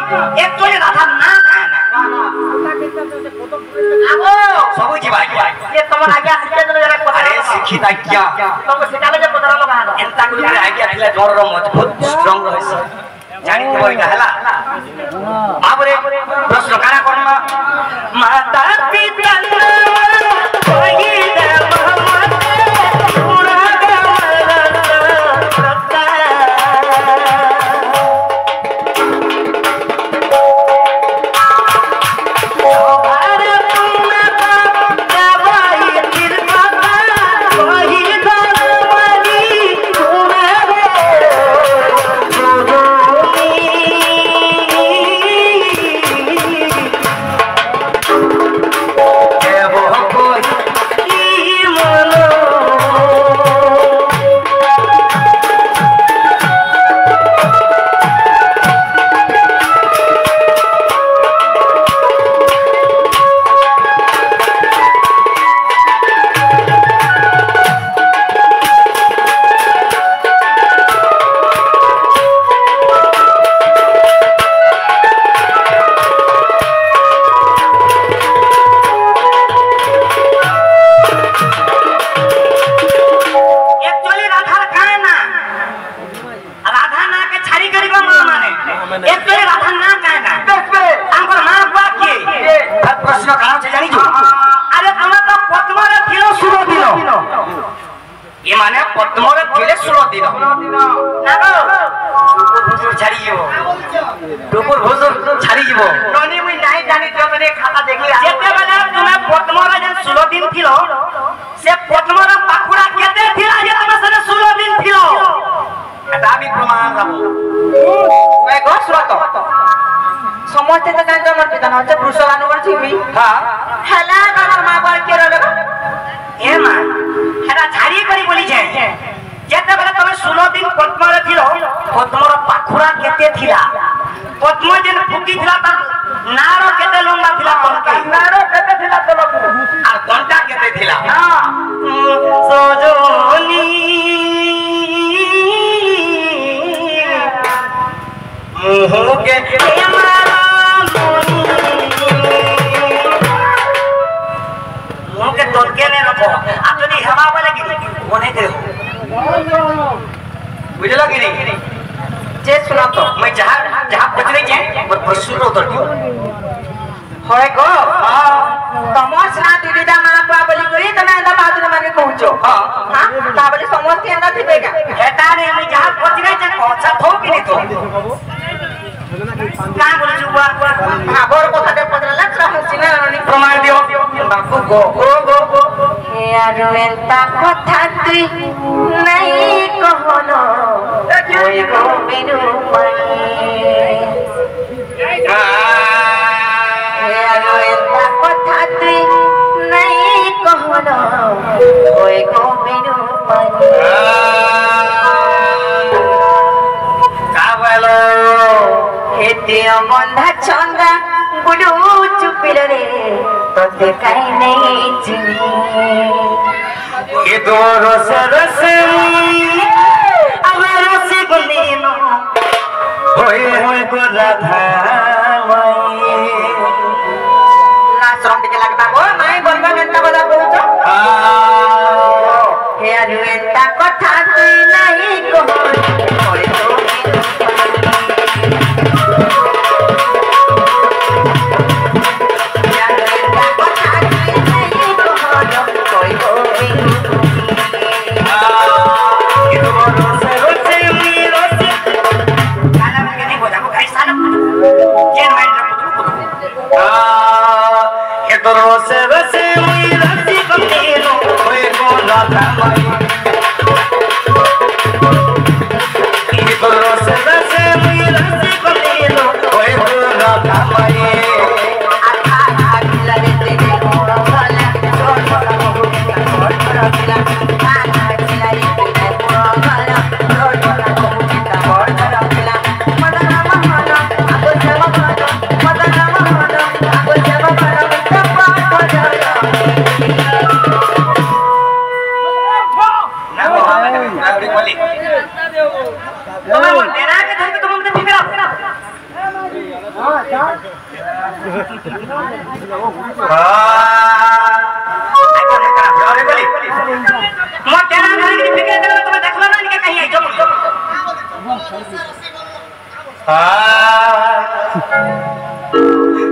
actually Radha ना खाना आगो सब जीवा ये तमन आज्ञा शिक्षा जने जरा अरे शिक्षित आज्ञा लोग सिटाले जे पदरा लगा एंता गुरु आज्ञा थिला जोर मजबूत स्ट्रांग रहइस जानि तो इटा हला बाबरे प्रश्न काना करना माता पिता वही दे मोहम्मद पूरा बंधा चंदा गुडू चुपिल रे तोते काई नहीं चिनी ये दो रस रस अगर रस गुलीनो होए को राधा लास्ट राउंड के लगता गो नहीं बोलबा गंता बजा बोलतो हे अरु एता कथा तू नहीं कहो ओए तो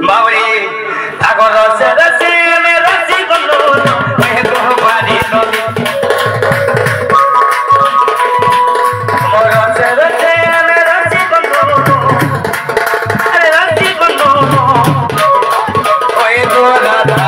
बावरी ठाकुर से रसी में रसी बनो मैं तो बारी नदी मोर से रसी में रसी बनो अरे रसी बनो ओए तो राधा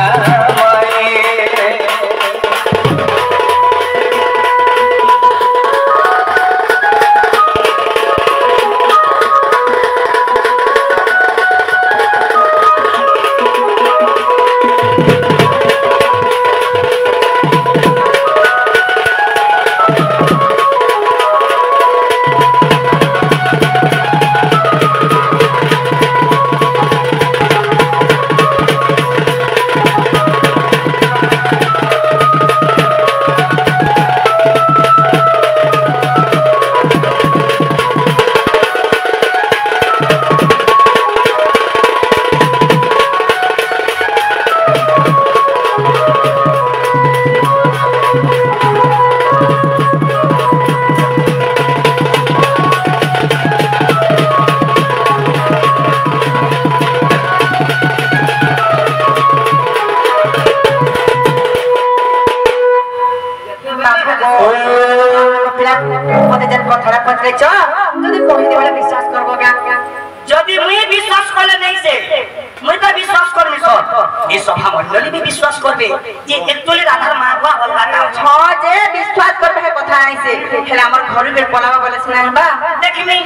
सभा मंडली भी विश्वास करबे जे एक्चुअली राधार मां बा अलगाटा छ जे विश्वास करबे है कथा आई से हेला हमर घर में पलावा बोले सुना बा देखिमी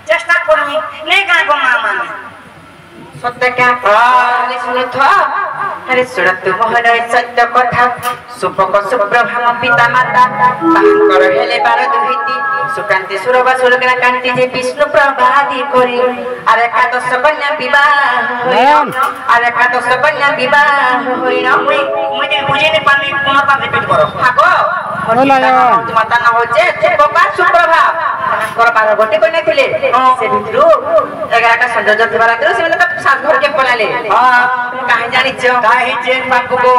चेष्टा करमी नहीं का को मां माने सत्य क्या अरे सुनो था अरे सुरत मोहन सत्य कथा सुपक सुप्रभाम पिता माता बाहंकर हेले बार दुहिती सुकांति सुरवा सुरगना कांति जे विष्णु प्रभादी करी अरे एकादश कन्या विवाह होइन अरे एकादश कन्या विवाह होइन मुझे बुझे नहीं पानी पुनः रिपीट करो हागो माता ना होचे सुपक सुप्रभा बाहंकर बार गोटे कन्या थिले से भितरु 11टा सौंदर्य थिबार आदर से मतलब सात घर के पलाले काहे जानि छ काहे जे बापू को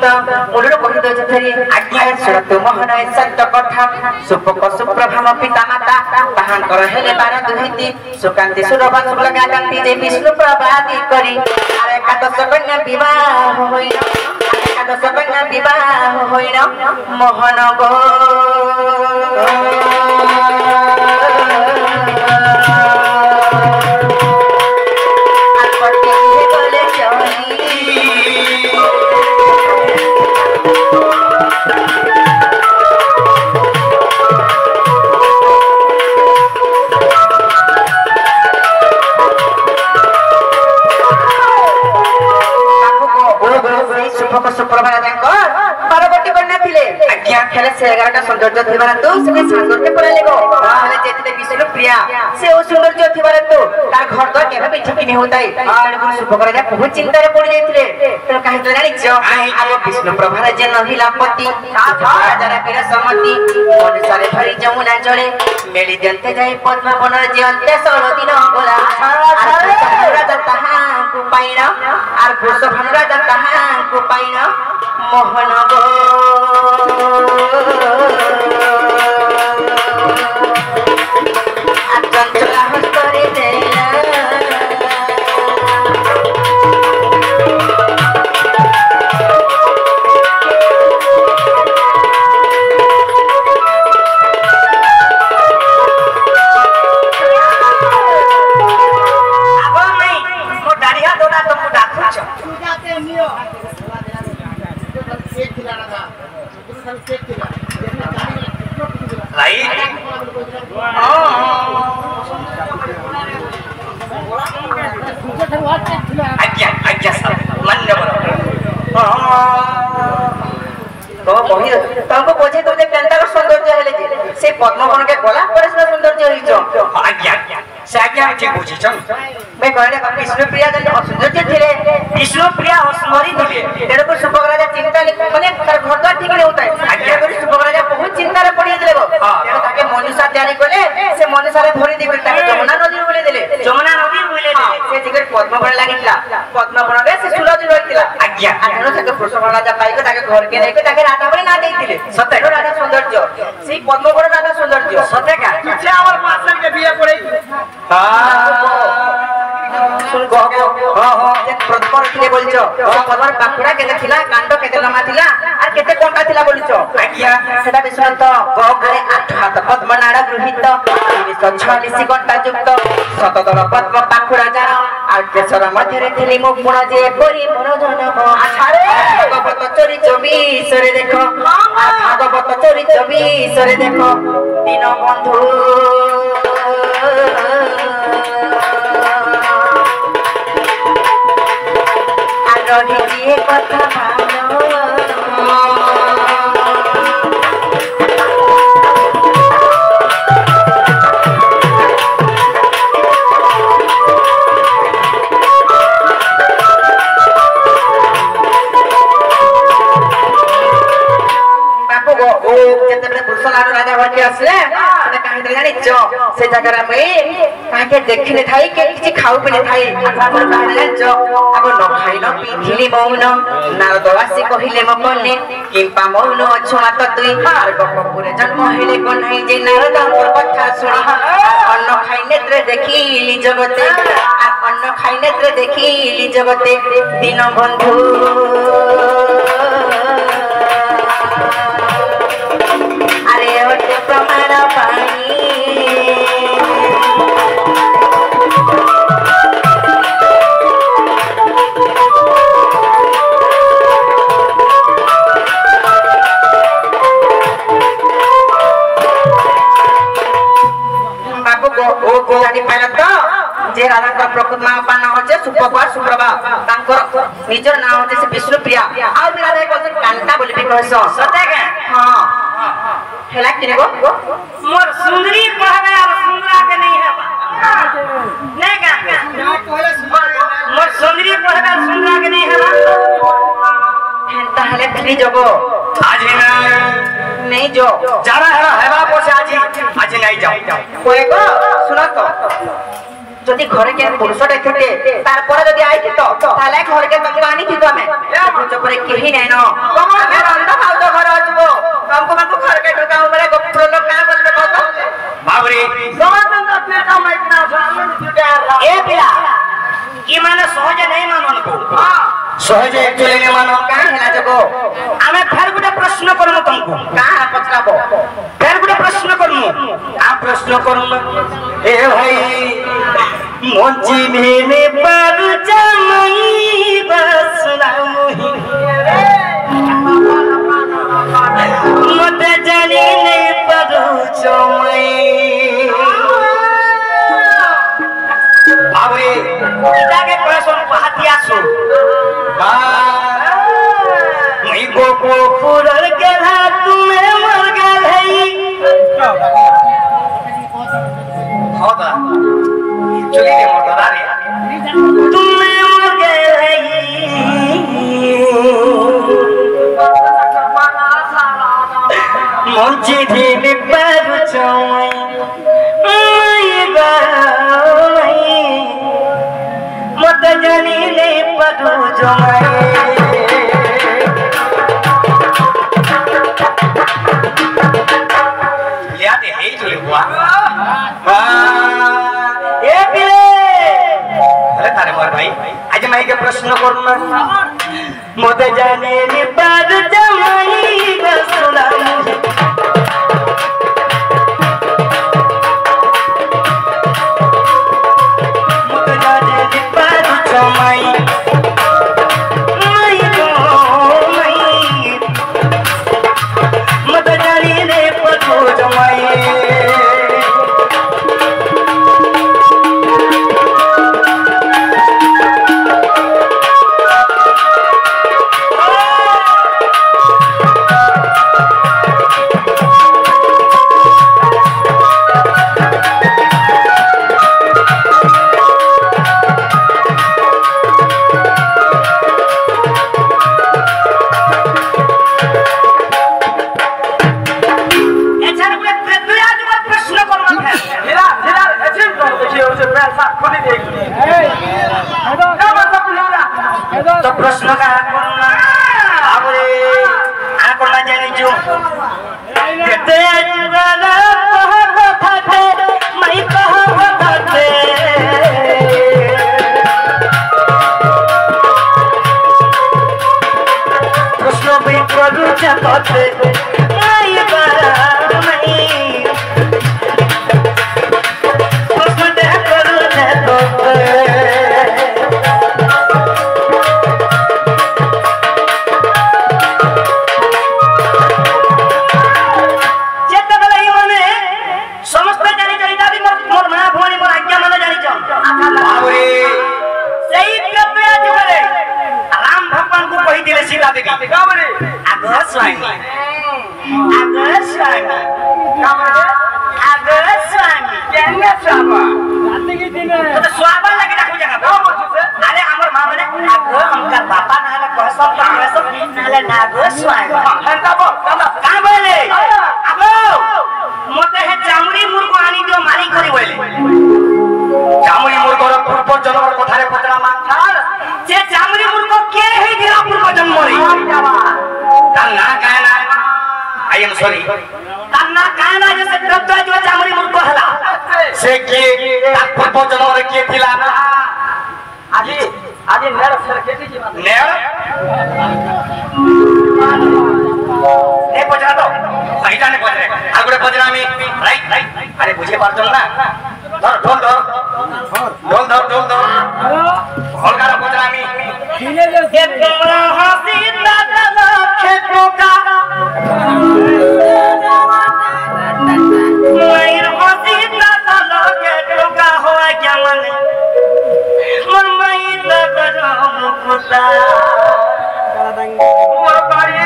तो मोडरो कहि दो छथरी आज्ञा सुरत मोहन सत्य कथा सुपक सुप्रभाम पिता माता बाहंकर हेले बार दुहिती सुकांति सुरवा सुरगा कांति जे विष्णु प्रभादी करी अरे एकादश कन्या विवाह होइन एकादश कन्या विवाह होइन मोहन गो खेले से 11टा सौंदर्य थिबार तो से सागर के पड़ा लेगो माने जेते विष्णु प्रिया से ओ सौंदर्य थिबार तो तार घर तो केबे बिठी किने होताई तार गुरु सुपकर जा बहुत चिंता रे पड़ जाइथिले तो काहे तो जानि छ आगो विष्णु प्रभार जे नहिला पति राजा पीर समति मन सारे भरी जमुना जळे मेली जंते जाई पद्म वन जे अंते 16 दिन गोला राजा तहा को पाइना आर पुरुष भनराजा तहा को पाइना मोहन गो चंचला हस्तरे देला अब मैं मो डारिया दोदा तुमको डाकू छ जाते नियो एक खिलाना था राइट आज्ञा सब मान्य करो तो बही तुमको बोझे तो जे पेंटा का सौंदर्य हेले जे से पद्मवन के गला पर से सौंदर्य होई छ आज्ञा से आज्ञा ठीक बुझी छ मैं कहले विष्णु प्रिया जन सौंदर्य थिले विष्णु प्रिया स्मरी थिले तेरे को सुपक राजा चिंता माने तार घर तो ठीक नहीं होता है आज्ञा को सुपक राजा बहुत चिंता रे पड़ी देले तेरे ताके मनुष्य तैयारी करले से मनुष्य रे धरी देबे ताके जमुना नदी बोले देले जमुना नदी बोले देले से जिगर ପଦ୍ମବନ ଲାଗିଥିଲା ପଦ୍ମବନରେ ସେ ସୁରଜ ରହିଥିଲା ଆଜ୍ଞା ଆଠଣ ତାকে ବୃଷଭ ରାଜା ପାଇକି ତାକେ ଘରକେ ନେଇକି ତାକେ ରାଜା ବୋଲି ନା ଦେଇଥିଲେ ସତେ ରାଜା ସୌନ୍ଦର୍ଯ୍ୟ ସେଇ ପଦ୍ମବନ ରାଜା ସୌନ୍ଦର୍ଯ୍ୟ ସତେ କା ସେ ଆମର ପାସଲକେ ବିଏ ପড়েই শুন গো যে প্রথমর ଥିଲେ বলছ পদ্মর পাখুড়া কেতে ଥିଲା কাণ্ড কেতে লম্বা ଥିଲା আর কেতে কোনটা ଥିଲା বলছ আজ্ঞা সেটা বিষ্ণু তো আরে আঠ হাত পদ্মনাড় গৃহীত 346 ঘণ্টা যুক্ত শতদল পদ্ম পাখুড়া যারা আর কেশর মধ্যে থিলি মু গুণ যে পরি মন জনম আছারে ভাগবত চরিত 24 রে দেখো ভাগবত চরিত 24 রে দেখো দিন বন্ধু রহিজিয়ে কথা ভালো বাবু গো ও যেতেবেলে পুরসলার রাজা ঘরকে আসলে সেটা কাহিনী জানিছ সে জায়গার আমি তাকে দেখিলে থাই কে কিছু খাও পিলে থাই আমার কাহিনী জানিছ আগ ন খাইল পিথিলি মৌন নারদ আসি কহিলে মো কনে কিম্পা মৌন অছু মাত তুই আর গপপুরে জন্ম হইলে কন্হাই যে নারদ মোর কথা শুনি অন্ন খাই নেত্রে দেখিলি জগতে আর অন্ন খাই নেত্রে দেখিলি জগতে দিন বন্ধু আরে ওটে প্রমাণ পাই বাবু গো ও গো জানি পাইল তো যে রাধাঙ্কর প্রকৃত নাম নাম হচ্ছে সুপ্রভা সুপ্রভা তাঙ্কর নিজের নাম হচ্ছে সে বিষ্ণুপ্রিয়া আর বি রাধা বলছেন কান্তা বলি বি কহস সতে কা হ্যাঁ হেলা কিনে গো मोर सुंदरी कहबे और सुंदरा के नहीं है नहीं का मोर सुंदरी कहबे और सुंदरा के नहीं है হেনতা হেলে ফ্রি যাব आज नहीं जो जाना है हेबा पोसे आज नहीं जाओ কয়ে গো শুনো তো যদি ঘরে কে পুরুষটা থাকে তারপরে যদি আইতি তো তাহলে ঘরকে তোমাকে আনি দিত আমি বুঝ পরে কেহি নাই ন আমি রন্ধ খাও তো ঘরে আসবো তোমাকে মাকু ঘরকে ঢোকাও বলে গোপ্র লোক কাজ বলবে কত बाबरे সমাজন আপনি কাম ইতনা সামনে ছুটে এ পিলা की माने सहजे नहीं मानन को सहजे एक्चुअली नहीं मानो কাহ হেলা জগো आमे फेर गुटे प्रश्न करमु तुमको কাহ পচরাবো फेर गुटे प्रश्न करमु आ प्रश्न करमु ए भाई मोची मेने पर जमई बसना मोही मत जानी नहीं परू चमई बाबरे किता के प्रश्न पहातिया सु मैं गोपुरर गेला तुम्हें मर गेल है होगा चली रे मोटरा रे तुम्हें मर गेल है मुझे दिन पर चोई मत जानी नहीं पड़ू जमाए लियाते है जो हुआ ए बिले अरे तारे मोर भाई आज मैं के प्रश्न करूँ मत जानी नहीं पड़ू जमाए बसुला से पैसा खुद ही देख क्या मतलब बुझारा तो प्रश्न का करना अब रे आ करना जानी जो कहते जुगाला कह थे मैं कह थे प्रश्न भी करू चाहते मैं बार नहीं प्रश्न दे करू चाहते अरे बुझे पार ना धर ढोल धर ढोल धर ढोल धर ढोल का बजना में ये तुम हंसी दादा खेतों का मैं हंसी दादा खेतों का हो क्या मन मैं दादा मुकुता वो बारी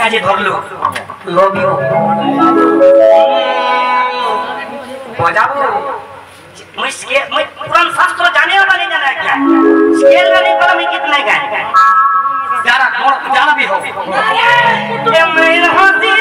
आज धरलु लव यू बजाबो मैं पुरान शास्त्र जाने वाला नहीं जाना क्या स्केल में नहीं पता मैं कितना गाए जरा कौन जाना भी हो ये मेरा हंसी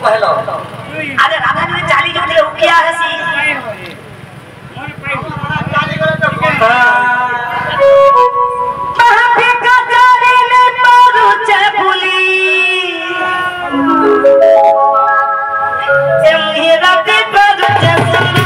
अरे राधा जी चाली जो थे वो क्या है सी महापी का चाली ने पारू चबुली ए मेरा भी पारू चबुली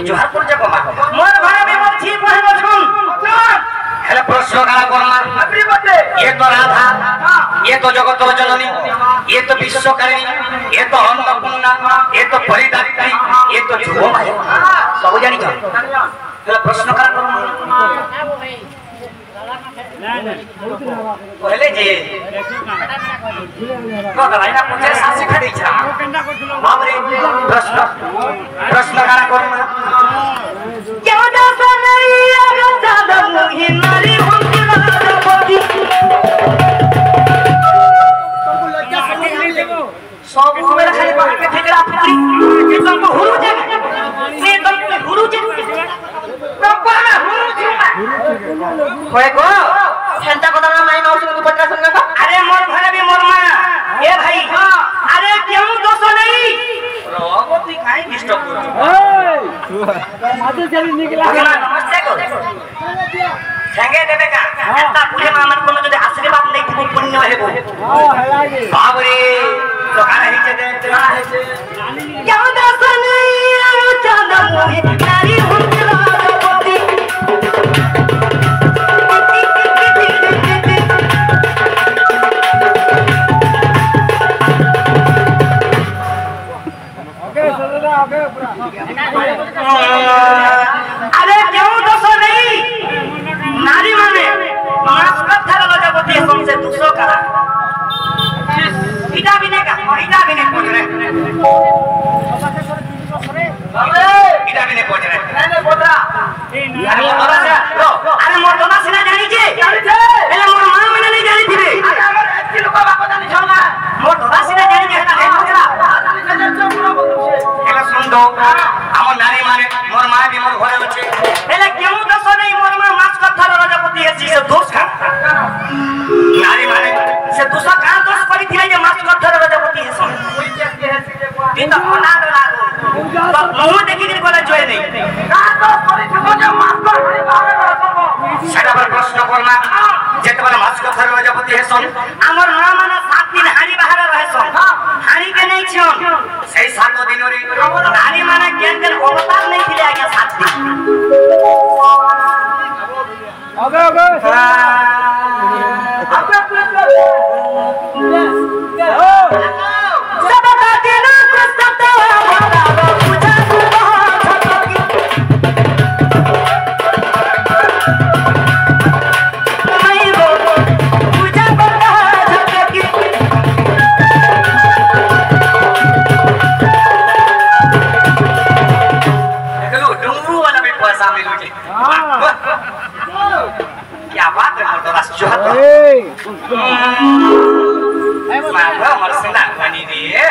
जोहार कर जको मा मोर भाई भी मोर ठीक कहबो छुन हेले प्रश्न काला करमा अपनी बटे ये तो राधा ये तो जगत जननी ये तो विश्वकारिणी ये तो अन्नपूर्णा ये तो परिदात्री ये तो ध्रुव माया सब जानी छ हेले प्रश्न काला करमा पहले जे को गलाइना पूछे सासी खड़ी छ बाबरे प्रश्न प्रश्न काला करमा क्यों दास नहीं आगा दादा मुही मारी हुंदी सब मेरा खाली बाहर के ठेकरा फुकरी ये तुमको हुरु जे ये तुमको हुरु जे प्रॉपर में हुरु जे होए को हेंता को ना माई माउस को पटका सुन का अरे मोर घरे भी मोर मां ए भाई अरे क्यों दोष नहीं रोगती काई डिस्टर्ब कर माथे चली निकला नमस्ते को संगे देबे का एता पुरे मामन को যদি आशीर्वाद नहीं थी पुण्य हेबो हेलागे बाप रे तो काना हिचे दे काना हिचे क्यों दोष नहीं चांदा मोहि नारी हुंजला पति ओके सदा ओके पूरा अरे क्यों दोष नहीं नारी माने मास्क थारा लजपति हमसे दूसरो करा इटा भी नहीं पहुंच रहे इटा भी नहीं पहुंच रहे नहीं बोला अरे मोर से अरे मोर तो ना जानी छे एले मोर मां मने नहीं जानी थी अरे अगर ऐसी लोग बाप जानी छोना मोर तो ना जानी छे ना मोकरा एले सुन दो हमर नारी माने मोर मां भी मोर घरे अछि एले क्यों दोष नहीं मोर मां मास्क थारा लजपति है से दोष का नारी माने से दूसरा का दोष करी थी जे मास्क थारा लजपति है दिन तो अनाथ लागो तो मुंह देखि के बोला जोय नहीं का दोष करी थको जे मास्क हरी बारे करबो सेटा पर प्रश्न करना जेते बले मास्क थारा लजपति है सन हमर मां माने 7 दिन हानी बाहर रहे सन हानी के नहीं छन सही 7 दिन रे नारी माने केन अवतार नहीं थिले आगे 7 दिन ओके ओके सब बातें ना कुछ तो पूजा क्या बात है तो राष्ट्र माधव मरसना बनी रे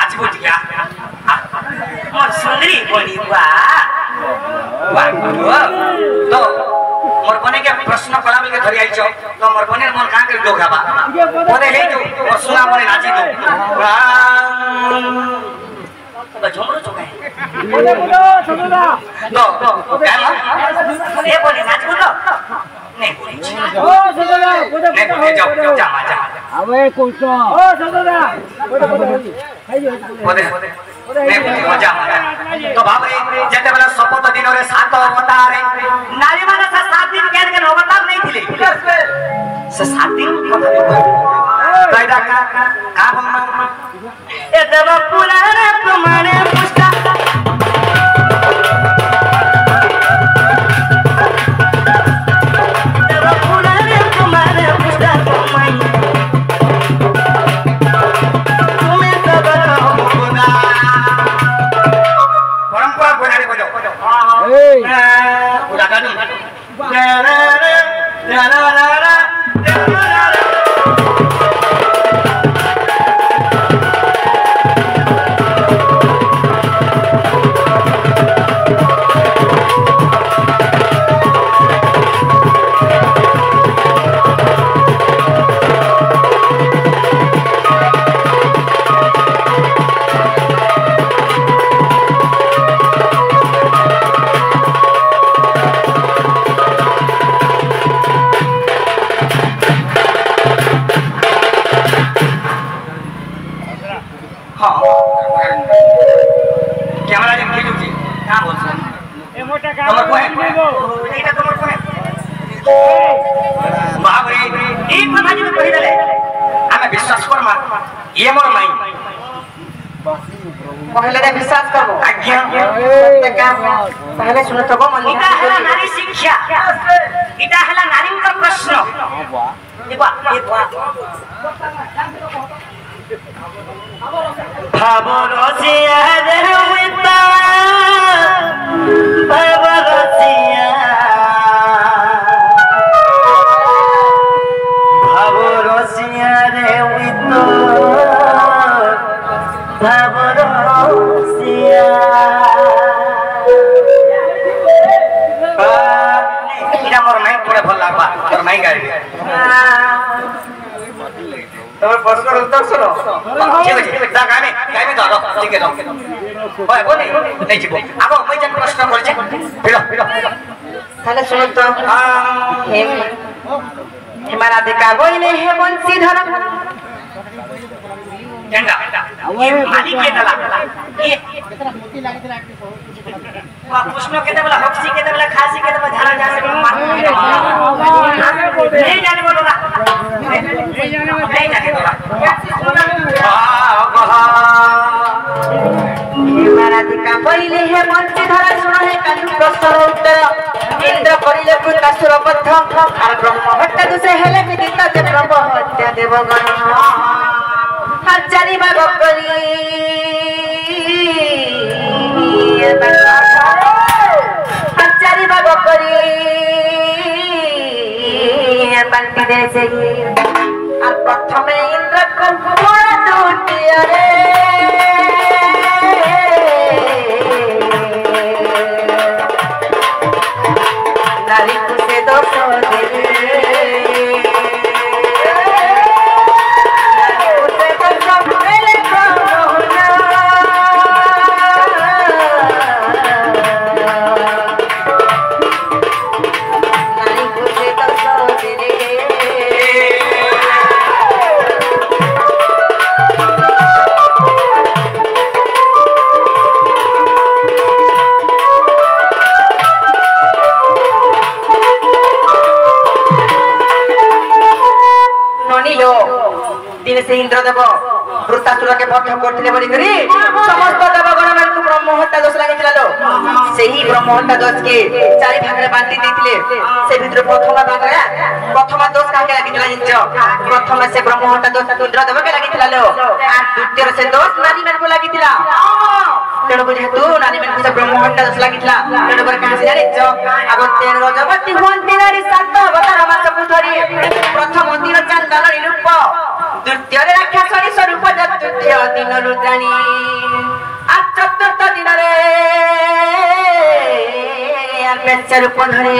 आज बुझ गया मोर सुंदरी बनी वाह तो मोर बने के प्रश्न कला में के धरि आइछो तो मोर बने मन का के डोगाबा बोले हे जो मोर सुना बने नाची दो झुमरो चुका है बोलो सदा तो क्या ये बोले नाच बोलो नहीं बोली ओ सदा नहीं बोले जाओ जा मा जा अबे कुछ ओ सदा बोले नहीं बोले मजा तो बाप रे जेते बेला शपथ दिन रे 7 अवतार नारी माने से 7 दिन के अवतार नहीं थिले से 7 दिन कैदा का हम ए देव पुराण प्रमाणे पुष्टा करवा ये मोर माई पहले रे विश्वास करबो आज्ञा सत्य काम पहले सुनो तो मन इटा हला नारी शिक्षा इटा हला नारी का प्रश्न देखो भावरसिया देविता भावरसिया भावरसिया देविता भावरसिया इरा मोर माई थोड़ा भल लागबा मोर माई गाड़ी तोर प्रश्न उत्तर सुनो ठीक है जा गामे धरो ठीक है ओए बोले नहीं जीवो आगो मैं जन प्रश्न करछे फिरो তাহলে শুনো তো হেমারাধিকা বইলে হে বংশীধর झंडा ये मालिक के दला ये प्रश्न के दला हक्सी के दला खासी के दला झाला जा से नहीं जाने बोलो ना नहीं जाने बोला হেমারাধিকা বইলে হে বংশীধর শুনো হে কালু প্রশ্ন উত্তর ইন্দ্র করিলে পুত্রাসুর বদ্ধ আর ব্রহ্ম হত্যা দোষে হেলে বিদিত যে ব্রহ্ম হত্যা দেবগণ হাজারি ভাগ করি হাজারি ভাগ করি বান্টি দেছে আর প্রথমে ইন্দ্রকে বড় দুটিয়া রে নারী কুসে দোষ দিলে से इंद्रदेव वृत्तासुर के बद्ध करथिले बोली करी समस्त देवगण मानकु ब्रह्म हत्या दोष लागितला लो सेही ब्रह्म हत्या दोष के चारि भाग रे बांटी देथिले से भितर प्रथम भाग रे प्रथम दोष काके लागितला जिंच प्रथम से ब्रह्म हत्या दोष इंद्रदेव के लागितला लो आ द्वितीय से दोष नारी मानकु लागितला तेणु को जेतु नारी मानकु से ब्रह्म हत्या दोष लागितला तेणु पर कहां से जानि ज अब तेन रजवती होंती नारी सात अवतार मास पुधरी प्रथम दिन चंदन रूप द्वितीय राक्षसरी स्वरूप तृतीय दिन रुद्राणी आ चतुर्थ दिन रे बेच्चा रूप धरे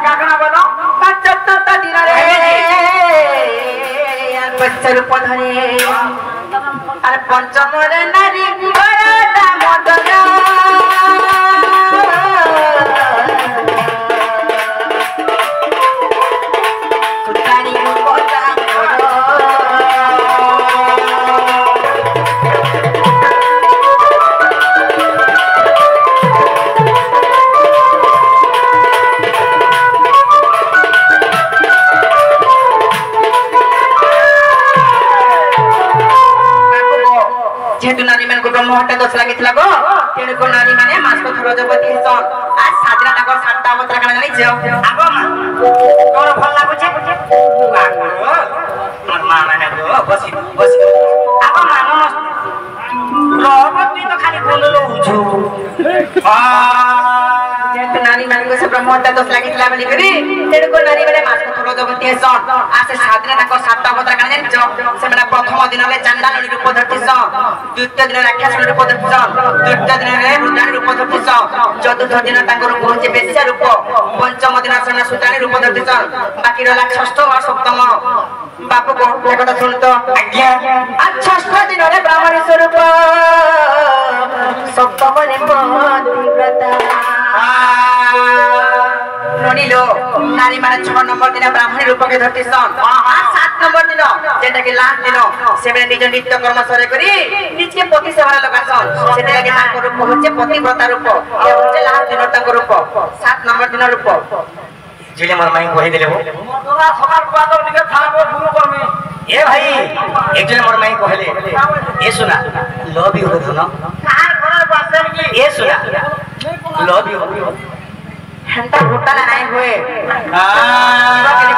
काकड़ा बोलो चतुर्थ दिन रे बेच्चा रूप धरे और पंचम रे नारी बड़ा मदन ब्रह्म हत्या दोष लागितला गो तेणु को नारी माने मास को रजवती हेसन आज साधना ताकर सातटा अवतार काना जानि छ आगो मा तोर भल लागु छे आगो मोर मा माने गो बसी आगो मा रजवती तो खाली बोललो छु जेत नारी माने को से ब्रह्म हत्या दोष लागितला बोली करी तेणु को नारी माने मास को रजवती हेसन आज साधना ताकर सातटा अवतार काना जानि छ से माने प्रथम दिन ले चांडाल रूप धरती छ द्वितीय दिन राक्षस रूप धरती छ तृतीय दिन रे रुद्राणी रूप धरती छ चतुर्थ दिन ताकर रूप होचे बेश्या रूप पंचम दिन से सुताणी रूप धरती छ बाकी रहला षष्ठ और सप्तम बापू को एकटा सुन तो आज्ञा आ षष्ठ दिन रे ब्राह्मणी स्वरूप सप्तम रे पतिव्रता ननिलो नारी माने 6 नंबर दिन ब्राह्मणी रूप के धरती सन आ 7 नंबर दिन जेटा के लास्ट दिन से निज नित्य कर्म सरे करी निज के पति सेवा लगासन सेटा के ताको रूप होचे पतिव्रता रूप ए होचे लास्ट दिन ताको रूप 7 नंबर दिन रूप जिले मोर माई कहि देले हो मोर सकार पादो निके थाबो गुरु करमे ए भाई एक जन मोर माई कहले ए सुना लव यू धन कार घर बसन की ए सुना लव यू हंता होटल नहीं हुए हां